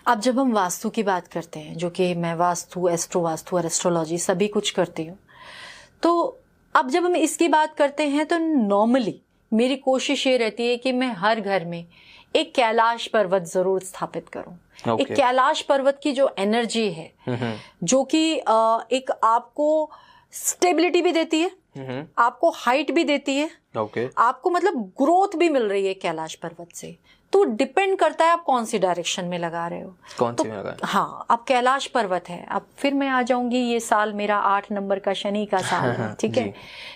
अब जब हम वास्तु की बात करते हैं, जो कि मैं वास्तु, एस्ट्रो वास्तु और एस्ट्रोलॉजी सभी कुछ करती हूँ, तो अब जब हम इसकी बात करते हैं तो नॉर्मली मेरी कोशिश ये रहती है कि मैं हर घर में एक कैलाश पर्वत जरूर स्थापित करूं। एक कैलाश पर्वत की जो एनर्जी है, जो कि एक आपको स्टेबिलिटी भी देती है, आपको हाइट भी देती है, आपको मतलब ग्रोथ भी मिल रही है कैलाश पर्वत से। तो डिपेंड करता है आप कौन सी डायरेक्शन में लगा रहे हो, कौन तो सी में लगा। हाँ, अब कैलाश पर्वत है। अब फिर मैं आ जाऊंगी, ये साल मेरा 8 नंबर का शनि का साल है, ठीक है।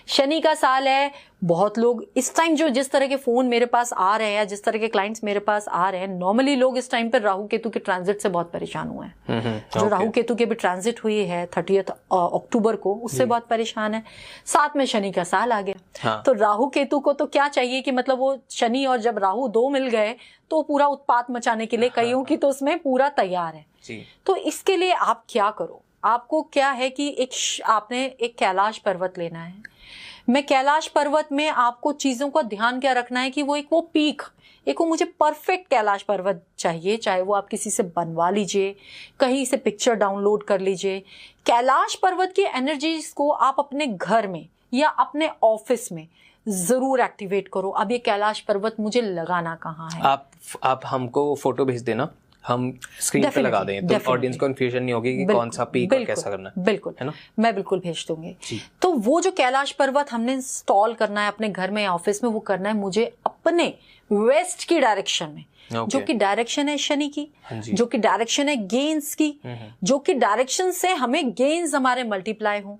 शनि का साल है। बहुत लोग इस टाइम, जो जिस तरह के फोन मेरे पास आ रहे हैं, जिस तरह के क्लाइंट्स मेरे पास आ रहे हैं, नॉर्मली लोग इस टाइम पर राहु केतु के ट्रांजिट से बहुत परेशान हुए हैं। जो राहु केतु के भी ट्रांजिट हुई है 30 अक्टूबर को, उससे बहुत परेशान है। साथ में शनि का साल आ गया। तो राहु केतु को तो क्या चाहिए कि मतलब वो शनि और जब राहु दो मिल गए तो पूरा उत्पात मचाने के लिए कईयों की तो उसमें पूरा तैयार है जी। तो इसके लिए आप क्या करो, आपको क्या है कि आपने एक कैलाश पर्वत लेना है। मैं कैलाश पर्वत में आपको चीजों का ध्यान क्या रखना है कि वो पीक, वो मुझे परफेक्ट कैलाश पर्वत चाहिए। चाहे वो आप किसी से बनवा लीजिए, कहीं से पिक्चर डाउनलोड कर लीजिए। कैलाश पर्वत की एनर्जीज को आप अपने घर में या अपने ऑफिस में जरूर एक्टिवेट करो। अब ये कैलाश पर्वत मुझे लगाना कहाँ है, आप हमको फोटो भेज देना, हम स्क्रीन पे लगा दें, तो ऑडियंस को कंफ्यूजन नहीं होगी कि कौन सा पीक और कैसा करना है। बिल्कुल, है ना, मैं बिल्कुल भेज दूंगी। तो वो जो कैलाश पर्वत हमने इंस्टॉल करना है अपने घर में, ऑफिस में, वो करना है मुझे अपने वेस्ट की डायरेक्शन में, जो कि डायरेक्शन है शनि की, जो कि डायरेक्शन है गेन्स की, जो कि डायरेक्शन से हमें गेन्स हमारे मल्टीप्लाई हो।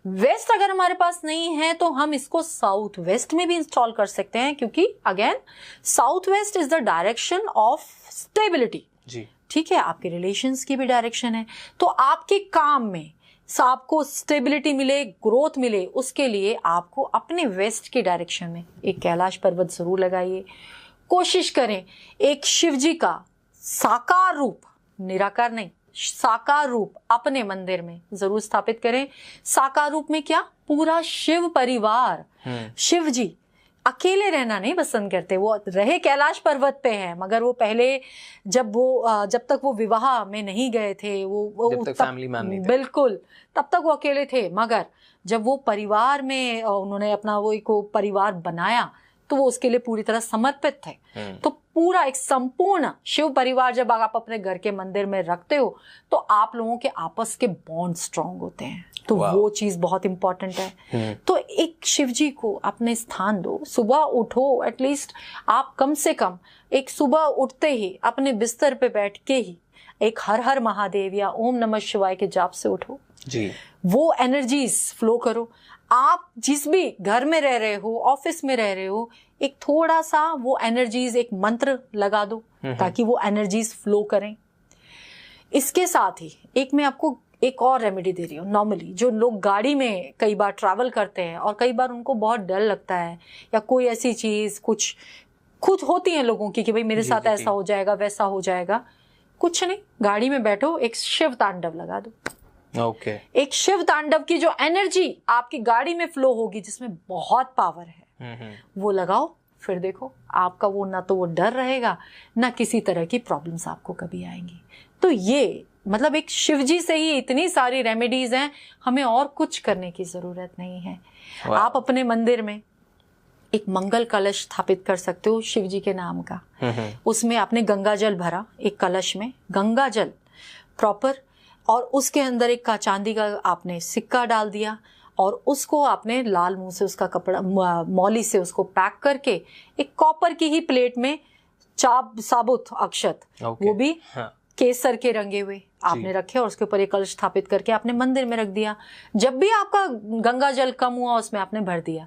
वेस्ट अगर हमारे पास नहीं है तो हम इसको साउथ वेस्ट में भी इंस्टॉल कर सकते हैं, क्योंकि again south west is the direction of stability ji. ठीक है, आपके रिलेशंस की भी डायरेक्शन है। तो आपके काम में आपको स्टेबिलिटी मिले, ग्रोथ मिले, उसके लिए आपको अपने वेस्ट की डायरेक्शन में एक कैलाश पर्वत जरूर लगाइए। कोशिश करें एक शिव जी का साकार रूप, निराकार नहीं, साकार रूप अपने मंदिर में जरूर स्थापित करें। साकार रूप में क्या, पूरा शिव परिवार। शिव जी अकेले रहना नहीं पसंद करते, वो रहे कैलाश पर्वत पे हैं, मगर वो पहले जब तक वो विवाह में नहीं गए थे, वो जब तक फैमिली मैन नहीं थे, बिल्कुल, तब तक वो अकेले थे। मगर जब वो परिवार में उन्होंने अपना वो एक परिवार बनाया तो वो उसके लिए पूरी तरह समर्पित थे। तो पूरा एक संपूर्ण शिव परिवार जब आप अपने घर के मंदिर में रखते हो तो आप लोगों के आपस के बॉन्ड स्ट्रांग होते हैं। तो वो चीज बहुत इंपॉर्टेंट है। तो एक शिव जी को अपने स्थान दो। सुबह उठो, एटलीस्ट आप कम से कम एक सुबह उठते ही अपने बिस्तर पे बैठ के ही एक हर हर महादेव या ओम नमः शिवाय के जाप से उठो जी। वो एनर्जीज फ्लो करो। आप जिस भी घर में रह रहे हो, ऑफिस में रह रहे हो, एक थोड़ा सा वो एनर्जीज, एक मंत्र लगा दो ताकि वो एनर्जीज फ्लो करें। इसके साथ ही एक मैं आपको एक और रेमेडी दे रही हूँ। नॉर्मली जो लोग गाड़ी में कई बार ट्रैवल करते हैं और कई बार उनको बहुत डर लगता है या कोई ऐसी चीज कुछ खुद होती है लोगों की कि भाई मेरे साथ ऐसा हो जाएगा, वैसा हो जाएगा। कुछ नहीं, गाड़ी में बैठो, एक शिव तांडव लगा दो। एक शिव तांडव की जो एनर्जी आपकी गाड़ी में फ्लो होगी, जिसमें बहुत पावर है, वो लगाओ। फिर देखो आपका वो ना तो वो डर रहेगा, ना किसी तरह की प्रॉब्लम्स आपको कभी आएंगी। तो ये मतलब एक शिवजी से ही इतनी सारी रेमेडीज हैं, हमें और कुछ करने की जरूरत नहीं है। आप अपने मंदिर में एक मंगल कलश स्थापित कर सकते हो शिव जी के नाम का। उसमें आपने गंगा जल भरा, एक कलश में गंगा जल प्रॉपर, और उसके अंदर एक चांदी का आपने सिक्का डाल दिया और उसको आपने लाल मुंह से उसका कपड़ा मौली से उसको पैक करके एक कॉपर की ही प्लेट में साबुत अक्षत, वो भी केसर के रंगे हुए आपने रखे और उसके ऊपर एक कलश स्थापित करके आपने मंदिर में रख दिया। जब भी आपका गंगा जल कम हुआ उसमें आपने भर दिया।